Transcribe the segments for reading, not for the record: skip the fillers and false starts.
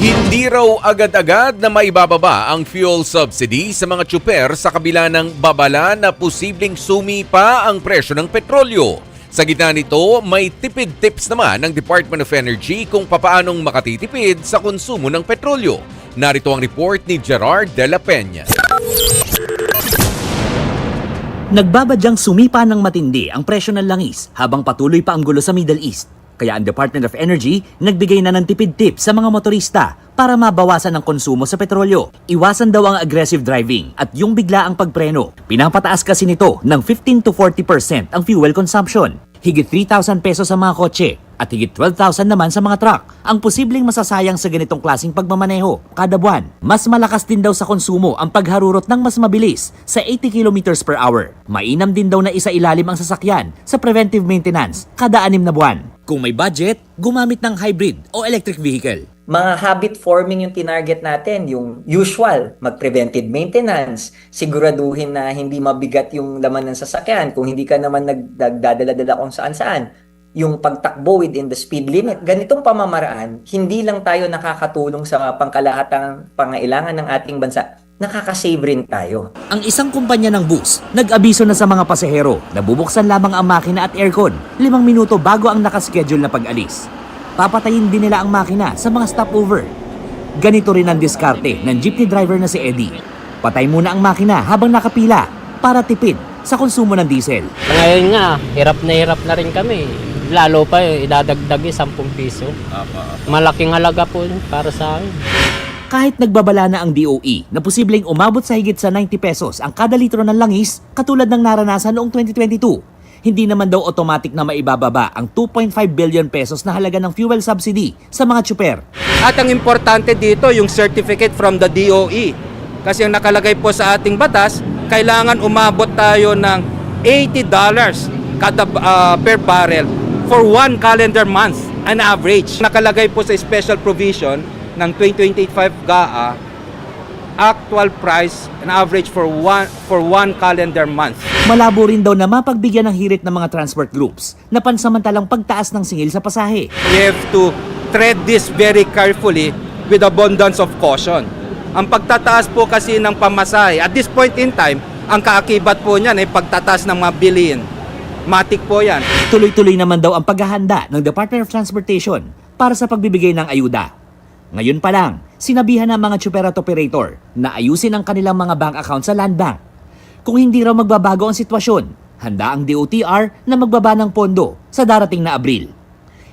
Hindi raw agad-agad na maibababa ang fuel subsidy sa mga tsuper sa kabila ng babala na posibleng sumipa ang presyo ng petrolyo. Sa gitna nito, may tipid tips naman ng Department of Energy kung papaanong makatitipid sa konsumo ng petrolyo. Narito ang report ni Gerard de la Peña. Nagbabadyang sumipa ng matindi ang presyo ng langis habang patuloy pa ang gulo sa Middle East. Kaya ang Department of Energy nagbigay na ng tipid tips sa mga motorista para mabawasan ang konsumo sa petrolyo. Iwasan daw ang aggressive driving at yung biglaang pagpreno. Pinapataas kasi nito ng 15 to 40% ang fuel consumption. Higit 3,000 pesos sa mga kotse at higit 12,000 naman sa mga truck ang posibleng masasayang sa ganitong klaseng pagmamaneho kada buwan. Mas malakas din daw sa konsumo ang pagharurot ng mas mabilis sa 80 kilometers per hour. Mainam din daw na isailalim ang sasakyan sa preventive maintenance kada 6 na buwan. Kung may budget, gumamit ng hybrid o electric vehicle. Mga habit forming yung tinarget natin, yung usual, mag-preventive maintenance, siguraduhin na hindi mabigat yung laman ng sasakyan, kung hindi ka naman nagdadala-dala kung saan-saan, yung pagtakbo within the speed limit. Ganitong pamamaraan, hindi lang tayo nakakatulong sa pangkalahatang pangailangan ng ating bansa, nakakasave rin tayo. Ang isang kumpanya ng bus, nag-abiso na sa mga pasahero na bubuksan lamang ang makina at aircon 5 minuto bago ang nakaschedule na pag-alis. Papatayin din nila ang makina sa mga stopover. Ganito rin ang diskarte ng jeepney driver na si Eddie. Patay muna ang makina habang nakapila para tipid sa konsumo ng diesel. Ngayon nga, hirap na rin kami. Lalo pa idadagdag 10 piso. Malaking halaga po yun para sa akin. Kahit nagbabala na ang DOE na posibleng umabot sa higit sa 90 pesos ang kada litro ng langis katulad ng naranasan noong 2022, hindi naman daw automatic na maibababa ang 2.5 billion pesos na halaga ng fuel subsidy sa mga tsuper. At ang importante dito, yung certificate from the DOE. Kasi ang nakalagay po sa ating batas, kailangan umabot tayo ng $80 kada per barrel for 1 calendar month, an average. Nakalagay po sa special provision ng 2025 GAA, actual price an average for one calendar month. Malabo rin daw na mapagbigyan ng hirit ng mga transport groups na pansamantalang pagtaas ng singil sa pasahe. We have to tread this very carefully with abundance of caution. Ang pagtataas po kasi ng pamasahe, at this point in time, ang kaakibat po niyan ay pagtataas ng mga bilihin. Matik po yan. Tuloy-tuloy naman daw ang paghahanda ng Department of Transportation para sa pagbibigay ng ayuda. Ngayon pa lang, sinabihan ng mga tsuper at operator na ayusin ang kanilang mga bank account sa Land Bank. Kung hindi raw magbabago ang sitwasyon, handa ang DOTR na magbaba ng pondo sa darating na Abril.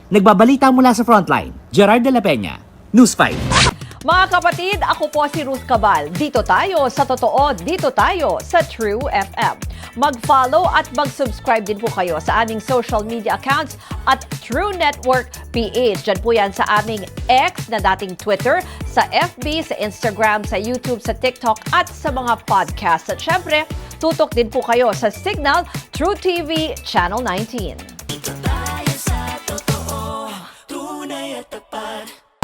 Nagbabalita mula sa Frontline, Gerard de la Peña, News 5. Mga kapatid, ako po si Ruth Cabal. Dito tayo sa totoo, dito tayo sa True FM. Mag-follow at mag-subscribe din po kayo sa aming social media accounts at True Network PH. Diyan po yan sa aming X na dating Twitter, sa FB, sa Instagram, sa YouTube, sa TikTok at sa mga podcast. At syempre, tutok din po kayo sa Signal True TV Channel 19.